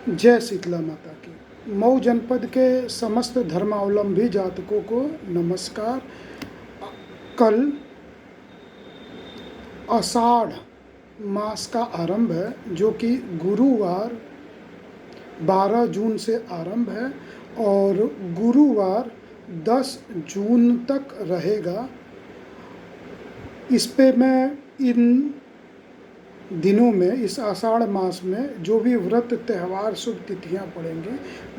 जय शीतला माता की। मऊ जनपद के समस्त धर्मावलंबी जातकों को नमस्कार। कल आषाढ़ मास का आरंभ है, जो कि गुरुवार 12 जून से आरंभ है और गुरुवार 10 जून तक रहेगा। इस पे मैं इन दिनों में, इस आषाढ़ मास में जो भी व्रत त्यौहार शुभ तिथियां पड़ेंगे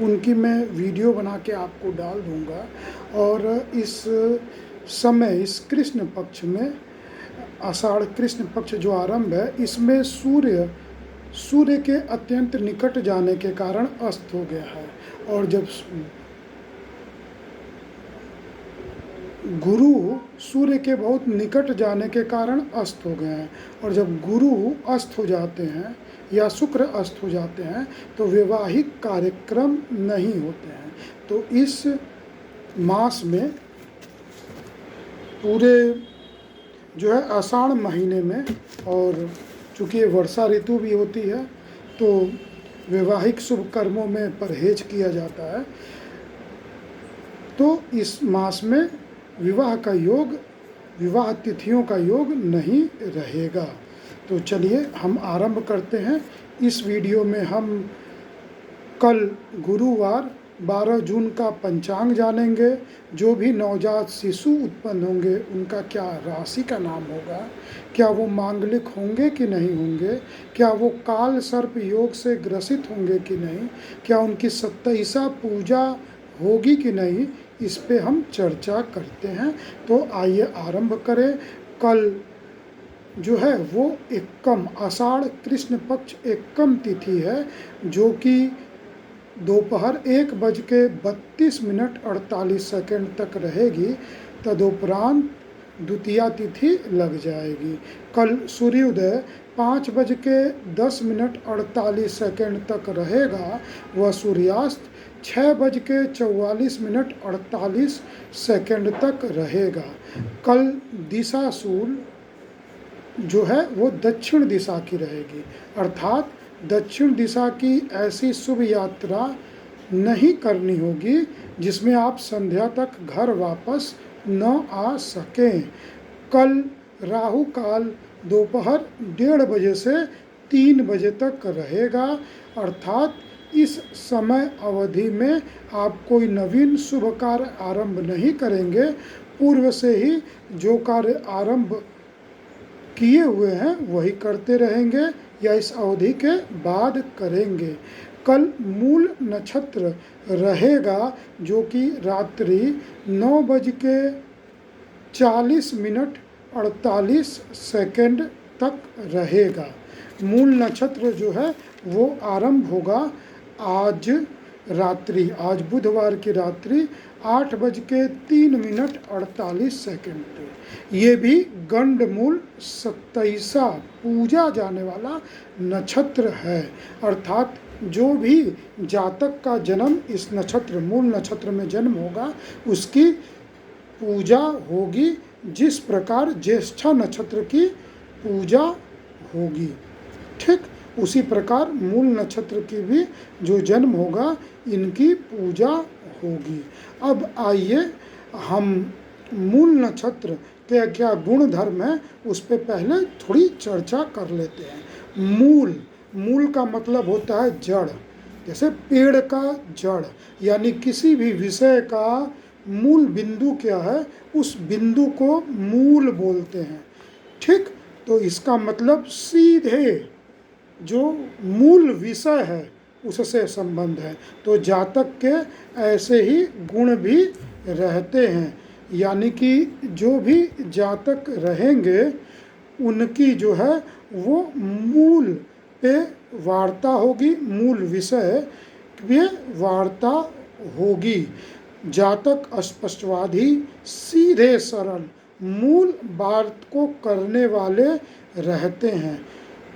उनकी मैं वीडियो बना के आपको डाल दूंगा। और इस समय, इस कृष्ण पक्ष में, आषाढ़ कृष्ण पक्ष जो आरंभ है, इसमें सूर्य के अत्यंत निकट जाने के कारण अस्त हो गया है। और जब गुरु सूर्य के बहुत निकट जाने के कारण अस्त हो गए हैं, और जब गुरु अस्त हो जाते हैं या शुक्र अस्त हो जाते हैं तो वैवाहिक कार्यक्रम नहीं होते हैं। तो इस मास में पूरे जो है आषाढ़ महीने में, और चूँकि ये वर्षा ऋतु भी होती है तो वैवाहिक शुभ कर्मों में परहेज किया जाता है। तो इस मास में विवाह का योग, विवाह तिथियों का योग नहीं रहेगा। तो चलिए हम आरंभ करते हैं। इस वीडियो में हम कल गुरुवार 12 जून का पंचांग जानेंगे। जो भी नवजात शिशु उत्पन्न होंगे उनका क्या राशि का नाम होगा, क्या वो मांगलिक होंगे कि नहीं होंगे, क्या वो काल सर्प योग से ग्रसित होंगे कि नहीं, क्या उनकी 27 पूजा होगी कि नहीं, इस पे हम चर्चा करते हैं। तो आइए आरंभ करें। कल जो है वो एकम, आषाढ़ कृष्ण पक्ष एकम तिथि है, जो कि दोपहर 1:32:48 तक रहेगी। तदुपरांत द्वितीया तिथि लग जाएगी। कल सूर्योदय 5:10:48 तक रहेगा। वह सूर्यास्त 6:44:48 तक रहेगा। कल दिशाशूल जो है वो दक्षिण दिशा की रहेगी, अर्थात दक्षिण दिशा की ऐसी शुभ यात्रा नहीं करनी होगी जिसमें आप संध्या तक घर वापस न आ सकें। कल राहु काल दोपहर 1:30 बजे से 3 बजे तक रहेगा, अर्थात इस समय अवधि में आप कोई नवीन शुभ कार्य आरंभ नहीं करेंगे। पूर्व से ही जो कार्य आरंभ किए हुए हैं वही करते रहेंगे या इस अवधि के बाद करेंगे। कल मूल नक्षत्र रहेगा, जो कि रात्रि 9:40:48 तक रहेगा। मूल नक्षत्र जो है वो आरंभ होगा आज बुधवार की रात्रि 8:03:48 पे। ये भी गंडमूल 27 पूजा जाने वाला नक्षत्र है, अर्थात जो भी जातक का जन्म इस नक्षत्र, मूल नक्षत्र में जन्म होगा, उसकी पूजा होगी जिस प्रकार ज्येष्ठा नक्षत्र की पूजा होगी। ठीक उसी प्रकार मूल नक्षत्र की भी जो जन्म होगा इनकी पूजा होगी। अब आइए हम मूल नक्षत्र के क्या गुण धर्म है उस पे पहले थोड़ी चर्चा कर लेते हैं। मूल का मतलब होता है जड़, जैसे पेड़ का जड़, यानी किसी भी विषय का मूल बिंदु क्या है, उस बिंदु को मूल बोलते हैं। ठीक, तो इसका मतलब सीधे जो मूल विषय है उससे संबंध है। तो जातक के ऐसे ही गुण भी रहते हैं, यानी कि जो भी जातक रहेंगे उनकी जो है वो मूल पे वार्ता होगी, मूल विषय पे वार्ता होगी। जातक स्पष्टवादी, सीधे सरल, मूल बात को करने वाले रहते हैं।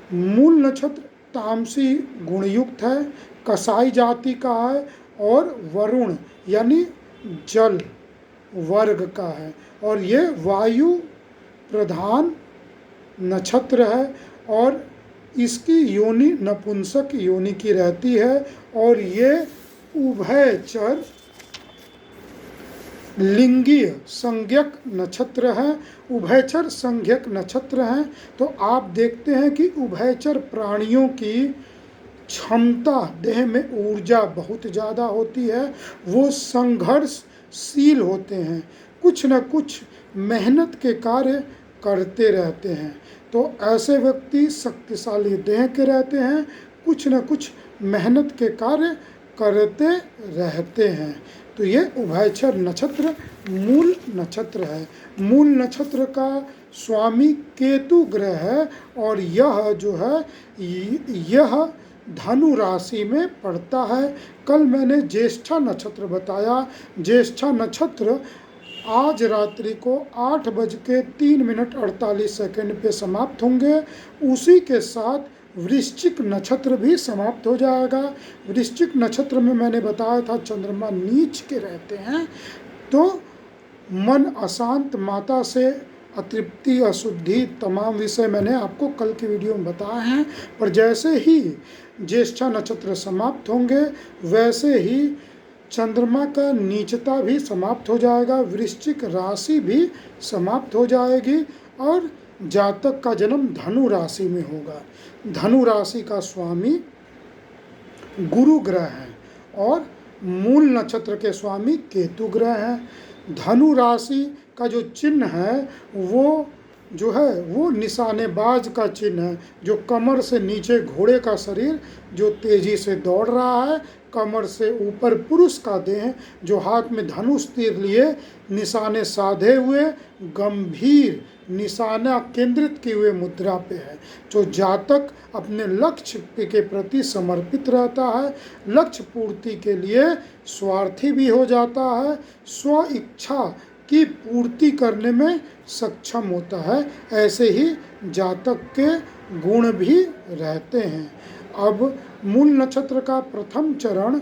मूल नक्षत्र तामसी गुणयुक्त है, कसाई जाति का है और वरुण यानी जल वर्ग का है, और ये वायु प्रधान नक्षत्र है। और इसकी योनि नपुंसक योनि की रहती है और ये उभयचर लिंगीय संज्ञक नक्षत्र है, उभयचर संज्ञक नक्षत्र हैं। तो आप देखते हैं कि उभयचर प्राणियों की क्षमता, देह में ऊर्जा बहुत ज़्यादा होती है, वो संघर्षशील होते हैं, कुछ न कुछ मेहनत के कार्य करते रहते हैं। तो ऐसे व्यक्ति शक्तिशाली देह के रहते हैं, कुछ न कुछ मेहनत के कार्य करते रहते हैं। तो ये उभयचर नक्षत्र मूल नक्षत्र है। मूल नक्षत्र का स्वामी केतु ग्रह है और यह जो है यह धनु राशि में पड़ता है। कल मैंने ज्येष्ठा नक्षत्र बताया। ज्येष्ठा नक्षत्र आज रात्रि को 8:03:48 पे समाप्त होंगे। उसी के साथ वृश्चिक नक्षत्र भी समाप्त हो जाएगा। वृश्चिक नक्षत्र में मैंने बताया था चंद्रमा नीच के रहते हैं, तो मन अशांत, माता से अतृप्ति, अशुद्धि, तमाम विषय मैंने आपको कल की वीडियो में बताए हैं। पर जैसे ही ज्येष्ठा नक्षत्र समाप्त होंगे वैसे ही चंद्रमा का नीचता भी समाप्त हो जाएगा, वृश्चिक राशि भी समाप्त हो जाएगी और जातक का जन्म धनु राशि में होगा। धनु राशि का स्वामी गुरु ग्रह है और मूल नक्षत्र के स्वामी केतु ग्रह है। धनु राशि का जो चिन्ह है वो जो है वो निशानेबाज का चिन्ह है, जो कमर से नीचे घोड़े का शरीर जो तेजी से दौड़ रहा है, कमर से ऊपर पुरुष का देह जो हाथ में धनुष तीर लिए निशाने साधे हुए गंभीर निशाना केंद्रित किए हुए मुद्रा पे है। जो जातक अपने लक्ष्य के प्रति समर्पित रहता है, लक्ष्य पूर्ति के लिए स्वार्थी भी हो जाता है, स्व इच्छा की पूर्ति करने में सक्षम होता है, ऐसे ही जातक के गुण भी रहते हैं। अब मूल नक्षत्र का प्रथम चरण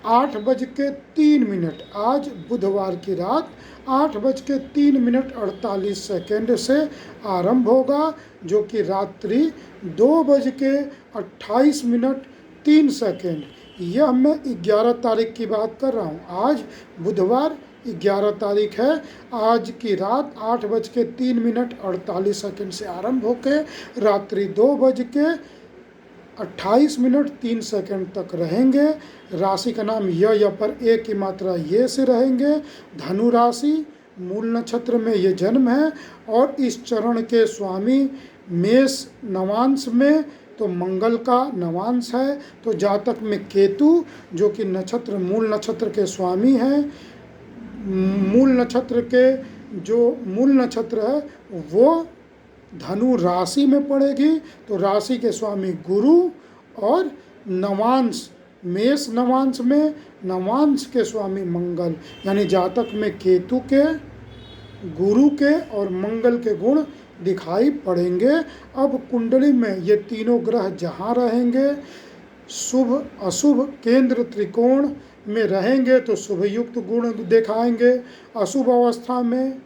8:03 आज बुधवार की रात 8:03:48 से आरंभ होगा, जो कि रात्रि 2:28:03। यह मैं 11 तारीख की बात कर रहा हूँ। आज बुधवार 11 तारीख है। आज की रात 8:03:48 से आरंभ होकर रात्रि 2:28:03 तक रहेंगे। राशि का नाम य पर ए की मात्रा ये से रहेंगे। धनु राशि मूल नक्षत्र में ये जन्म है और इस चरण के स्वामी मेष नवांश में तो मंगल का नवांश है। तो जातक में केतु जो कि नक्षत्र मूल नक्षत्र के स्वामी हैं, मूल नक्षत्र के जो मूल नक्षत्र है वो धनु राशि में पड़ेगी। तो राशि के स्वामी गुरु और नवांश मेष नवांश में नवांश के स्वामी मंगल, यानी जातक में केतु के, गुरु के और मंगल के गुण दिखाई पड़ेंगे। अब कुंडली में ये तीनों ग्रह जहाँ रहेंगे, शुभ अशुभ केंद्र त्रिकोण में रहेंगे तो शुभ युक्त गुण दिखाएंगे। अशुभ अवस्था में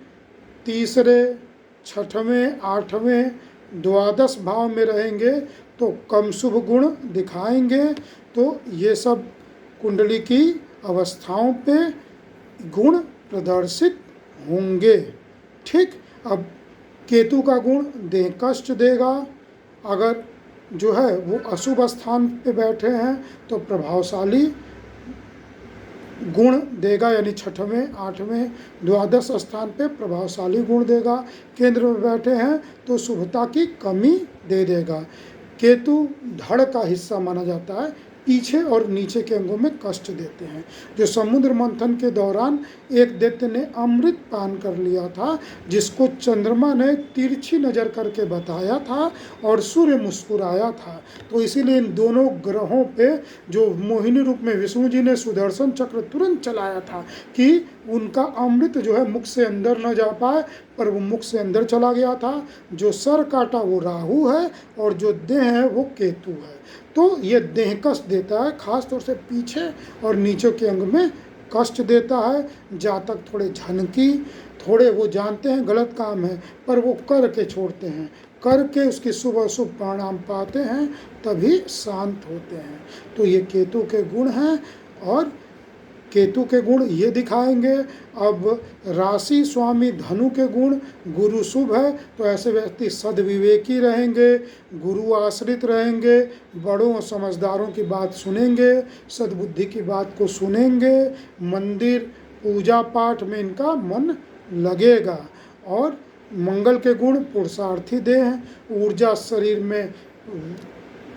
तीसरे, छठवें, आठवें, द्वादश भाव में रहेंगे तो कम शुभ गुण दिखाएंगे। तो ये सब कुंडली की अवस्थाओं पे गुण प्रदर्शित होंगे। ठीक, अब केतु का गुण देह कष्ट देगा। अगर जो है वो अशुभ स्थान पे बैठे हैं तो प्रभावशाली गुण देगा, यानी छठवें, आठवें, द्वादश स्थान पे प्रभावशाली गुण देगा। केंद्र में बैठे हैं तो शुभता की कमी दे देगा। केतु धड़ का हिस्सा माना जाता है, पीछे और नीचे के अंगों में कष्ट देते हैं। जो समुद्र मंथन के दौरान एक दैत्य ने अमृत पान कर लिया था, जिसको चंद्रमा ने तिरछी नज़र करके बताया था और सूर्य मुस्कुराया था। तो इसीलिए इन दोनों ग्रहों पे जो मोहिनी रूप में विष्णु जी ने सुदर्शन चक्र तुरंत चलाया था कि उनका अमृत जो है मुख से अंदर न जा पाए, पर वो मुख से अंदर चला गया था। जो सर काटा वो राहु है और जो देह है वो केतु है। तो ये देह कष्ट देता है, खास तौर से पीछे और नीचे के अंग में कष्ट देता है। जातक थोड़े झनकी, थोड़े वो जानते हैं गलत काम है पर वो करके छोड़ते हैं, करके उसकी शुभ अशुभ परिणाम पाते हैं, तभी शांत होते हैं। तो ये केतु के गुण हैं और केतु के गुण ये दिखाएंगे। अब राशि स्वामी धनु के गुण, गुरु शुभ है तो ऐसे व्यक्ति सद्विवेकी रहेंगे, गुरु आश्रित रहेंगे, बड़ों और समझदारों की बात सुनेंगे, सद्बुद्धि की बात को सुनेंगे, मंदिर पूजा पाठ में इनका मन लगेगा। और मंगल के गुण पुरुषार्थी देह हैं, ऊर्जा शरीर में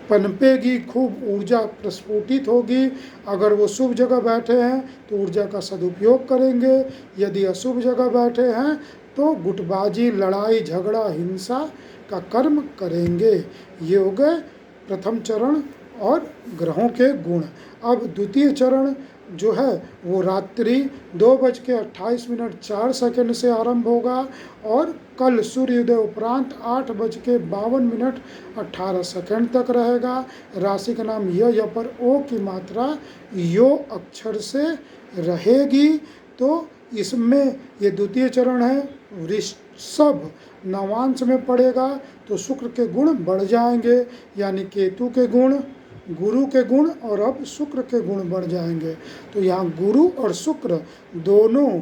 पनपेगी, खूब ऊर्जा प्रस्फुटित होगी। अगर वो शुभ जगह बैठे हैं तो ऊर्जा का सदुपयोग करेंगे, यदि अशुभ जगह बैठे हैं तो गुटबाजी, लड़ाई झगड़ा, हिंसा का कर्म करेंगे। ये हो गए प्रथम चरण और ग्रहों के गुण। अब द्वितीय चरण जो है वो रात्रि 2:28 से आरंभ होगा और कल सूर्योदय उपरांत 8:52 तक रहेगा। राशि का नाम य पर ओ की मात्रा यो अक्षर से रहेगी। तो इसमें ये द्वितीय चरण है, वृषभ नवांश में पड़ेगा तो शुक्र के गुण बढ़ जाएंगे, यानी केतु के गुण, गुरु के गुण और अब शुक्र के गुण बढ़ जाएंगे। तो यहाँ गुरु और शुक्र दोनों,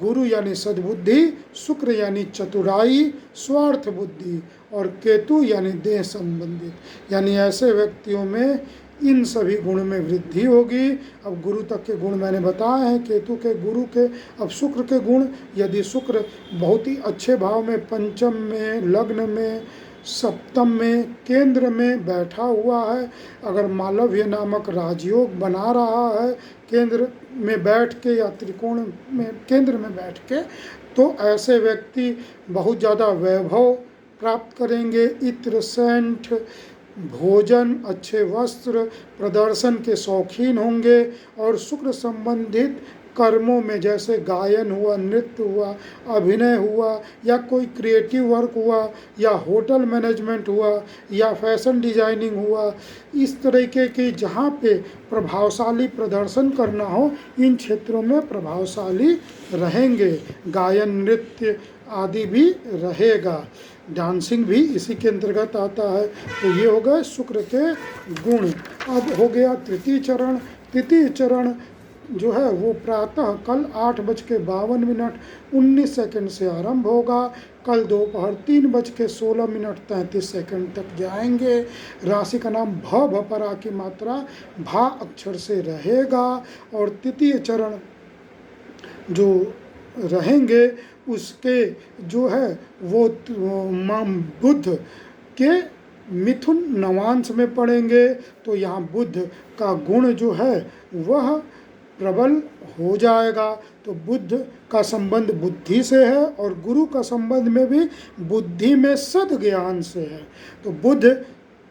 गुरु यानी सद्बुद्धि, शुक्र यानी चतुराई, स्वार्थ बुद्धि और केतु यानी देह संबंधित, यानी ऐसे व्यक्तियों में इन सभी गुण में वृद्धि होगी। अब गुरु तक के गुण मैंने बताए हैं, केतु के, गुरु के। अब शुक्र के गुण, यदि शुक्र बहुत ही अच्छे भाव में, पंचम में, लग्न में, सप्तम में, केंद्र में बैठा हुआ है, अगर मालव्य नामक राजयोग बना रहा है केंद्र में बैठ के या त्रिकोण में केंद्र में बैठ के, तो ऐसे व्यक्ति बहुत ज़्यादा वैभव प्राप्त करेंगे। इत्र, सेंट, भोजन, अच्छे वस्त्र, प्रदर्शन के शौकीन होंगे और शुक्र संबंधित कर्मों में जैसे गायन हुआ, नृत्य हुआ, अभिनय हुआ या कोई क्रिएटिव वर्क हुआ या होटल मैनेजमेंट हुआ या फैशन डिजाइनिंग हुआ, इस तरीके की जहाँ पे प्रभावशाली प्रदर्शन करना हो, इन क्षेत्रों में प्रभावशाली रहेंगे। गायन, नृत्य आदि भी रहेगा, डांसिंग भी इसी के अंतर्गत आता है। तो ये हो गए शुक्र के गुण। अब हो गया तृतीय चरण। तृतीय चरण जो है वो प्रातः कल 8:52 से आरंभ होगा, कल दोपहर 3:16 तक जाएंगे। राशि का नाम भ, भपरा की मात्रा भा अक्षर से रहेगा। और तृतीय चरण जो रहेंगे उसके जो है वो बुध के मिथुन नवांश में पड़ेंगे। तो यहाँ बुध का गुण जो है वह प्रबल हो जाएगा। तो बुध का संबंध बुद्धि से है और गुरु का संबंध में भी बुद्धि में सद ज्ञान से है। तो बुध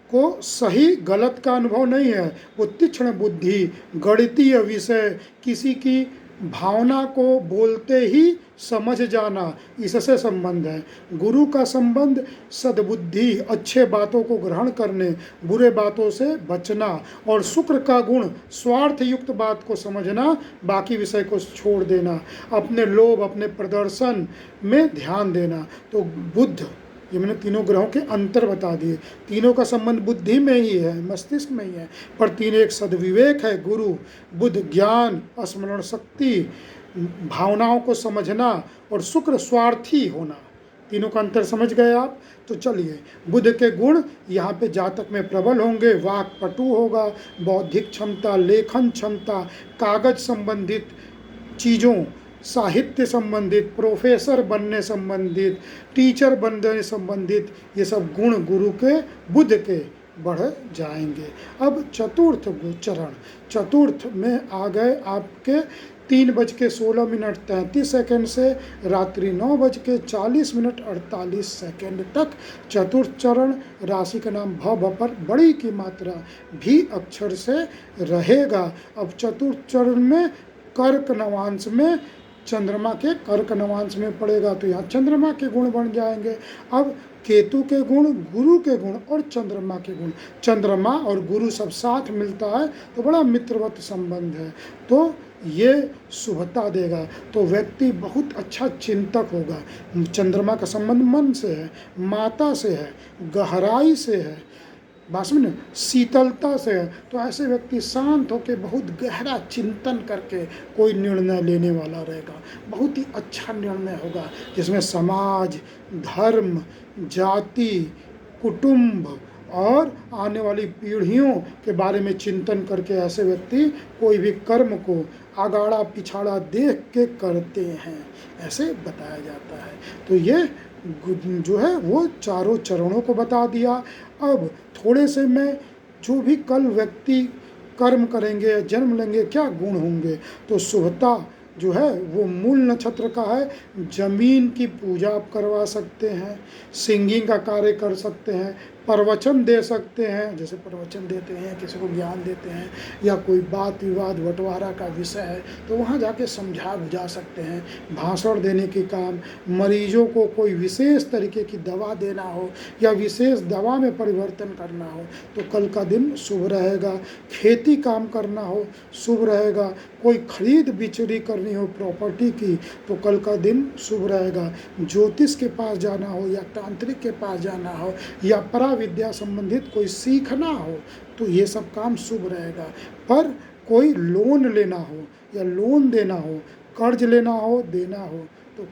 को सही गलत का अनुभव नहीं है, वो तीक्ष्ण बुद्धि, गणितीय विषय, किसी की भावना को बोलते ही समझ जाना, इससे संबंध है। गुरु का संबंध सद्बुद्धि, अच्छे बातों को ग्रहण करने, बुरे बातों से बचना। और शुक्र का गुण स्वार्थ युक्त बात को समझना, बाकी विषय को छोड़ देना, अपने लोभ, अपने प्रदर्शन में ध्यान देना। तो बुध, ये मैंने तीनों ग्रहों के अंतर बता दिए। तीनों का संबंध बुद्धि में ही है, मस्तिष्क में ही है, पर तीन एक सद्विवेक है। गुरु बुध ज्ञान, स्मरण शक्ति, भावनाओं को समझना और शुक्र स्वार्थी होना। तीनों का अंतर समझ गए आप? तो चलिए, बुध के गुण यहाँ पे जातक में प्रबल होंगे। वाक्पटु होगा, बौद्धिक क्षमता, लेखन क्षमता, कागज संबंधित चीज़ों, साहित्य संबंधित, प्रोफेसर बनने संबंधित, टीचर बनने संबंधित, ये सब गुण गुरु के, बुध के बढ़ जाएंगे। अब चतुर्थ चरण, चतुर्थ में आ गए आपके 3:16 से रात्रि 9:40 तक चतुर्थ चरण। राशि का नाम भ, पर बड़ी की मात्रा भी अक्षर से रहेगा। अब चतुर्थ चरण में कर्क नवांश में, चंद्रमा के कर्क नवांश में पड़ेगा, तो यहाँ चंद्रमा के गुण बन जाएंगे। अब केतु के गुण, गुरु के गुण और चंद्रमा के गुण, चंद्रमा और गुरु सब साथ मिलता है तो बड़ा मित्रवत संबंध है। तो ये शुभता देगा। तो व्यक्ति बहुत अच्छा चिंतक होगा। चंद्रमा का संबंध मन से है, माता से है, गहराई से है, बात समझ, शीतलता से है। तो ऐसे व्यक्ति शांत होकर बहुत गहरा चिंतन करके कोई निर्णय लेने वाला रहेगा। बहुत ही अच्छा निर्णय होगा जिसमें समाज, धर्म, जाति, कुटुंब और आने वाली पीढ़ियों के बारे में चिंतन करके ऐसे व्यक्ति कोई भी कर्म को आगाड़ा पिछाड़ा देख के करते हैं, ऐसे बताया जाता है। तो ये जो है वो चारों चरणों को बता दिया। अब थोड़े से में जो भी कल व्यक्ति कर्म करेंगे, जन्म लेंगे, क्या गुण होंगे। तो शुभता जो है वो मूल नक्षत्र का है। जमीन की पूजा आप करवा सकते हैं, सिंगिंग का कार्य कर सकते हैं, प्रवचन दे सकते हैं, जैसे प्रवचन देते हैं, किसी को ज्ञान देते हैं, या कोई बात विवाद बंटवारा का विषय है तो वहाँ जाके समझा बुझा सकते हैं। भाषण देने के काम, मरीजों को कोई विशेष तरीके की दवा देना हो या विशेष दवा में परिवर्तन करना हो तो कल का दिन शुभ रहेगा। खेती काम करना हो शुभ रहेगा। कोई खरीद बिक्री करनी हो प्रॉपर्टी की तो कल का दिन शुभ रहेगा। ज्योतिष के पास जाना हो या तांत्रिक के पास जाना हो या परा विद्या संबंधित कोई सीखना हो तो ये सब काम शुभ रहेगा। पर कोई लोन लेना हो या लोन देना हो, कर्ज लेना हो, देना हो तो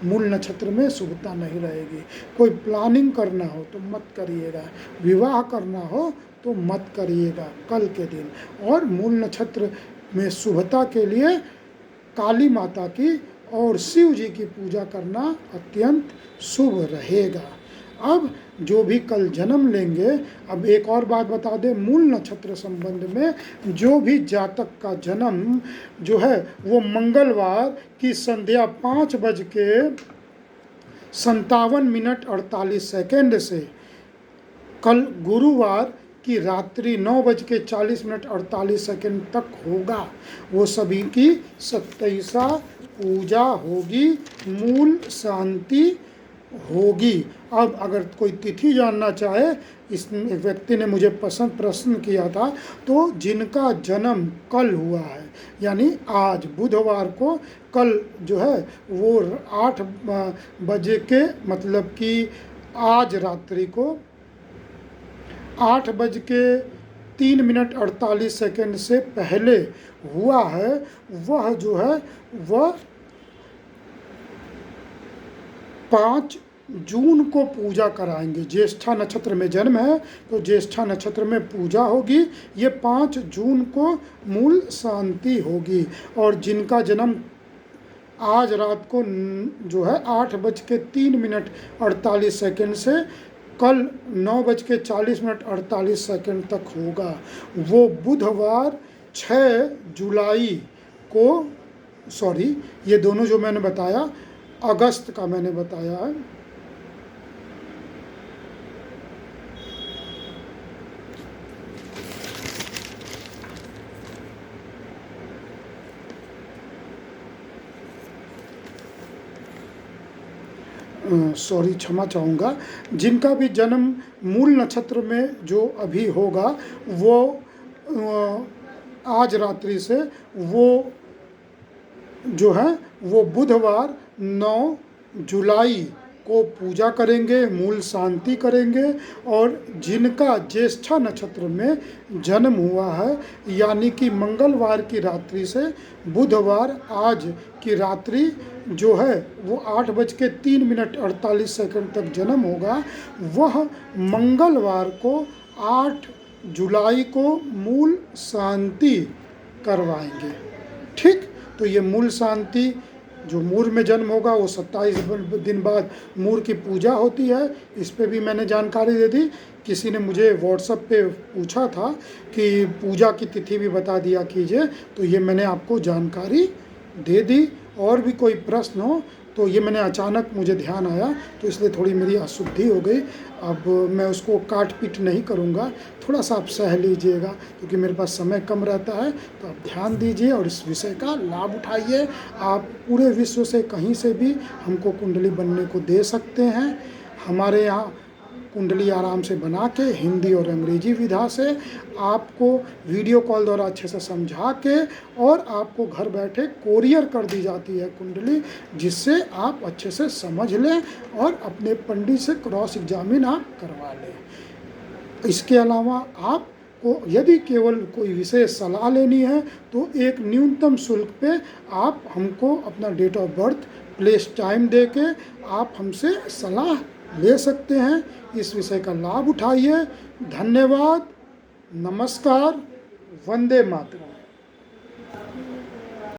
मूल नक्षत्र में शुभता नहीं रहेगी। कोई प्लानिंग करना हो तो मत करिएगा, विवाह करना हो तो मत करिएगा कल के दिन। और मूल नक्षत्र में शुभता के लिए काली माता की और शिव जी की पूजा करना अत्यंत शुभ रहेगा। अब जो भी कल जन्म लेंगे, अब एक और बात बता दें मूल नक्षत्र संबंध में, जो भी जातक का जन्म जो है वो मंगलवार की संध्या 5:57 से कल गुरुवार की रात्रि 9:40 तक होगा। वो सभी की 27 पूजा होगी, मूल शांति होगी। अब अगर कोई तिथि जानना चाहे, इस व्यक्ति ने मुझे प्रश्न किया था, तो जिनका जन्म कल हुआ है यानी आज बुधवार को, कल जो है वो 8 बजे के मतलब कि आज रात्रि को 8:03 से पहले हुआ है, वह जो है वह 5 जून को पूजा कराएंगे। ज्येष्ठा नक्षत्र में जन्म है तो ज्येष्ठा नक्षत्र में पूजा होगी। ये 5 जून को मूल शांति होगी। और जिनका जन्म आज रात को जो है 8:03 से कल 9:40 तक होगा, वो बुधवार 6 जुलाई को, सॉरी ये दोनों जो मैंने बताया अगस्त का मैंने बताया है, सॉरी क्षमा चाहूँगा। जिनका भी जन्म मूल नक्षत्र में जो अभी होगा वो आज रात्रि से वो जो है वो बुधवार 9 जुलाई को पूजा करेंगे, मूल शांति करेंगे। और जिनका ज्येष्ठा नक्षत्र में जन्म हुआ है यानी कि मंगलवार की रात्रि से बुधवार आज की रात्रि जो है वो 8:03 तक जन्म होगा, वह मंगलवार को 8 जुलाई को मूल शांति करवाएंगे। ठीक, तो ये मूल शांति जो मूर में जन्म होगा वो 27 दिन बाद मूर की पूजा होती है। इस पे भी मैंने जानकारी दे दी। किसी ने मुझे व्हाट्सएप पे पूछा था कि पूजा की तिथि भी बता दिया कीजिए, तो ये मैंने आपको जानकारी दे दी। और भी कोई प्रश्न हो तो ये मैंने अचानक मुझे ध्यान आया तो इसलिए थोड़ी मेरी अशुद्धि हो गई। अब मैं उसको काट पीट नहीं करूँगा, थोड़ा सा आप सह लीजिएगा क्योंकि मेरे पास समय कम रहता है। तो आप ध्यान दीजिए और इस विषय का लाभ उठाइए। आप पूरे विश्व से कहीं से भी हमको कुंडली बनने को दे सकते हैं। हमारे यहाँ कुंडली आराम से बना के हिंदी और अंग्रेजी विधा से आपको वीडियो कॉल द्वारा अच्छे से समझा के और आपको घर बैठे कोरियर कर दी जाती है कुंडली, जिससे आप अच्छे से समझ लें और अपने पंडित से क्रॉस एग्जामिन आप करवा लें। इसके अलावा आपको यदि केवल कोई विशेष सलाह लेनी है तो एक न्यूनतम शुल्क पे आप हमको अपना date of birth, place, time दे के आप हमसे सलाह ले सकते हैं। इस विषय का लाभ उठाइए। धन्यवाद। नमस्कार। वंदे मातरम।